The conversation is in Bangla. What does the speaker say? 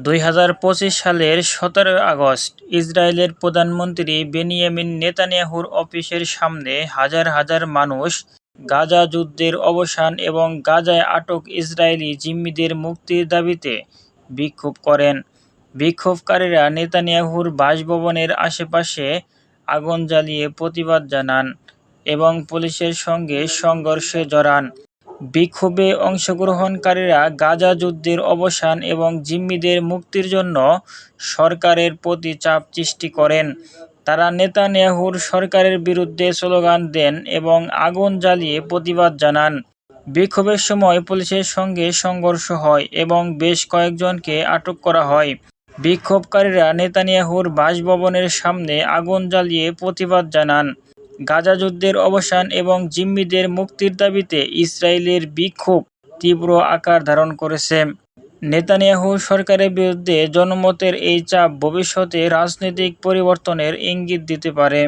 2025 সালের 17 আগস্ট ইসরায়েলের প্রধানমন্ত্রী বেনিয়ামিন নেতানিয়াহুর অফিসের সামনে হাজার হাজার মানুষ গাজা যুদ্ধের অবসান এবং গাজায় আটক ইসরায়েলি জিম্মিদের মুক্তির দাবিতে বিক্ষোভ করেন। বিক্ষোভকারীরা নেতানিয়াহুর বাসভবনের আশেপাশে আগুন জ্বালিয়ে প্রতিবাদ জানান এবং পুলিশের সঙ্গে সংঘর্ষে জড়ান। বিক্ষোভে অংশগ্রহণকারীরা গাজা যুদ্ধের অবসান এবং জিম্মিদের মুক্তির জন্য সরকারের প্রতি চাপ সৃষ্টি করেন। তারা নেতানিয়াহুর সরকারের বিরুদ্ধে স্লোগান দেন এবং আগুন জ্বালিয়ে প্রতিবাদ জানান। বিক্ষোভের সময় পুলিশের সঙ্গে সংঘর্ষ হয় এবং বেশ কয়েকজনকে আটক করা হয়। বিক্ষোভকারীরা নেতানিয়াহুর বাসভবনের সামনে আগুন জ্বালিয়ে প্রতিবাদ জানান। গাজা যুদ্ধের অবসান এবং জিম্মিদের মুক্তির দাবিতে ইসরায়েলের বিক্ষোভ তীব্র আকার ধারণ করেছে। নেতানিয়াহু সরকারের বিরুদ্ধে জনমতের এই চাপ ভবিষ্যতে রাজনৈতিক পরিবর্তনের ইঙ্গিত দিতে পারে।